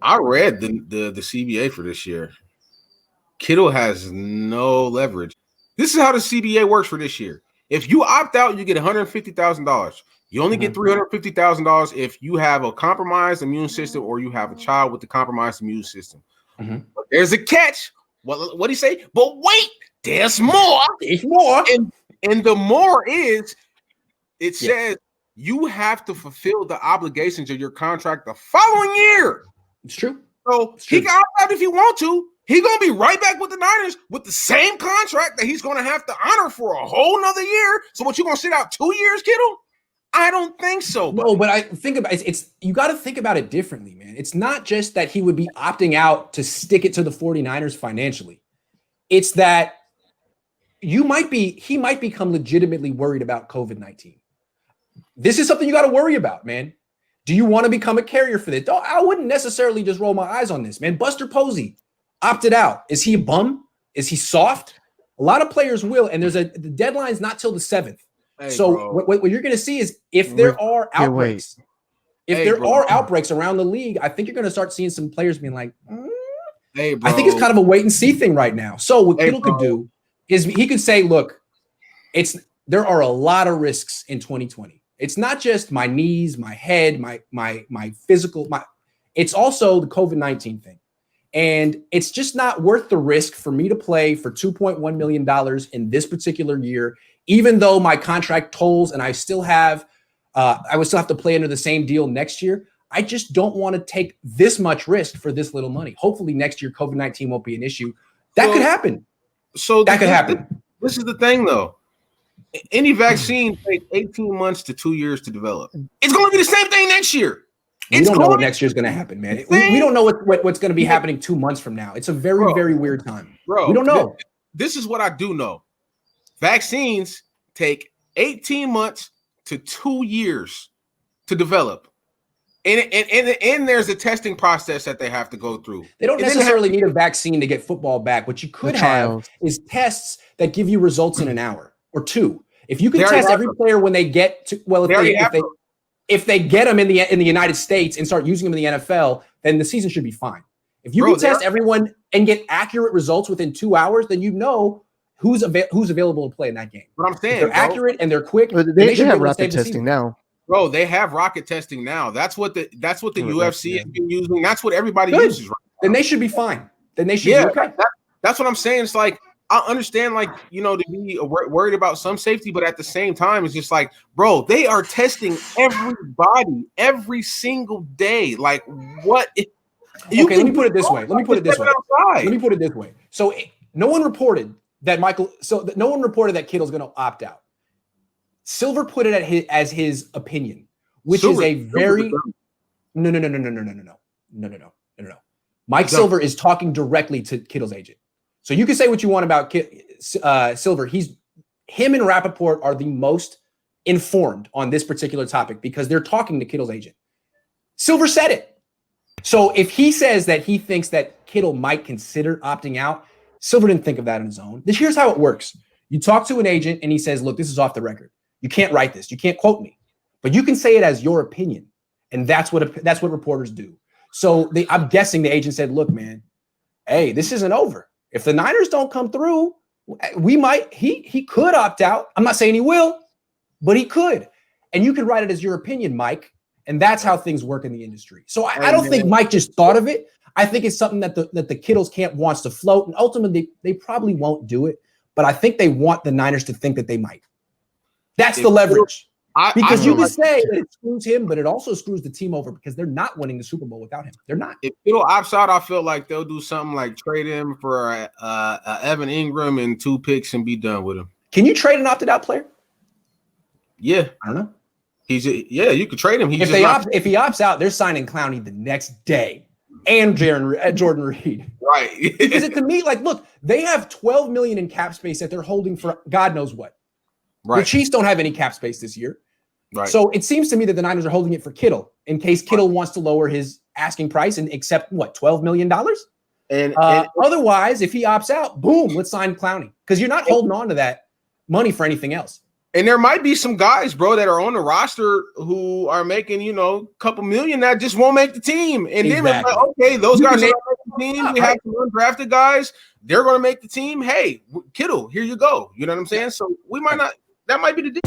I read the CBA for this year. Kittle has no leverage. This is how the CBA works for this year. If you opt out, you get $150,000. You only get $350,000 if you have a compromised immune system or you have a child with a compromised immune system. But there's a catch. What do you say? But wait, there's more. There's more. And the more is, it says you have to fulfill the obligations of your contract the following year. It's true. So he can opt out if he want to. He's going to be right back with the Niners with the same contract that he's going to have to honor for a whole nother year. So what, you going to sit out 2 years, Kittle? I don't think so. No, but I think about it's you got to think about it differently, man. It's not just that he would be opting out to stick it to the 49ers financially. It's that he might become legitimately worried about COVID-19. This is something you got to worry about, man. Do you want to become a carrier for this? I wouldn't necessarily just roll my eyes on this, man. Buster Posey opted out. Is he a bum? Is he soft? A lot of players will, and the deadline's not till the 7th. Hey, so what you're going to see is if there are outbreaks, outbreaks around the league, I think you're going to start seeing some players being like, hey, bro. I think it's kind of a wait and see thing right now. So what Kittle could do is he could say, look, there are a lot of risks in 2020. It's not just my knees, my head, my physical, it's also the COVID-19 thing. And it's just not worth the risk for me to play for $2.1 million in this particular year, even though my contract tolls and I would still have to play under the same deal next year. I just don't want to take this much risk for this little money. Hopefully next year, COVID-19 won't be an issue. That could happen. That could happen. This is the thing, though. Any vaccine takes 18 months to 2 years to develop. It's going to be the same thing next year. We don't know what next year's going to happen, man. We don't know what's going to be happening 2 months from now. It's a very, very weird time. Bro, we don't know. This is what I do know. Vaccines take 18 months to 2 years to develop. And there's a testing process that they have to go through. They don't necessarily need a vaccine to get football back. What you could have is tests that give you results in an hour or two. If you can test every player when they get to, if they get them in the United States and start using them in the NFL, then the season should be fine. If you can test everyone and get accurate results within 2 hours, then you know who's available to play in that game. What I'm saying, they're accurate and they're quick. They have rocket testing now. Bro, they have rocket testing now. That's what the UFC has been using. That's what everybody uses right now. Then they should be fine. Then they should be okay. That's what I'm saying. It's like, I understand, like, to be worried about some safety, but at the same time, it's just like, bro, they are testing everybody every single day. Like, what? Let me put it this way. So no one reported that Kittle's going to opt out. Silver put it as his opinion, which is a very no. Mike Silver is talking directly to Kittle's agent. So you can say what you want about Silver. Him and Rappaport are the most informed on this particular topic because they're talking to Kittle's agent. Silver said it. So if he says that he thinks that Kittle might consider opting out, Silver didn't think of that on his own. Here's how it works. You talk to an agent and he says, look, this is off the record. You can't write this. You can't quote me. But you can say it as your opinion. And that's what reporters do. So I'm guessing the agent said, look, man, hey, this isn't over. If the Niners don't come through, he could opt out. I'm not saying he will, but he could. And you can write it as your opinion, Mike. And that's how things work in the industry. So I don't think Mike just thought of it. I think it's something that the Kittles camp wants to float. And ultimately, they probably won't do it. But I think they want the Niners to think that they might. That's the leverage. Because you can say that it screws him, but it also screws the team over because they're not winning the Super Bowl without him. They're not. If Kittle opts out, I feel like they'll do something like trade him for Evan Ingram and 2 picks and be done with him. Can you trade an opted out player? Yeah, I don't know. You could trade him. If he opts out, they're signing Clowney the next day and Jordan Reed. Right. Because to me, like, look, they have $12 million in cap space that they're holding for God knows what. Right. The Chiefs don't have any cap space this year. Right. So it seems to me that the Niners are holding it for Kittle in case Kittle wants to lower his asking price and accept $12 million. And otherwise, if he opts out, boom, let's sign Clowney because you're not holding on to that money for anything else. And there might be some guys, bro, that are on the roster who are making, you know, a couple million that just won't make the team. And then it's like, okay, those guys are not making the team. We have some undrafted guys. They're going to make the team. Hey, Kittle, here you go. You know what I'm saying? So we might not. That might be the deal.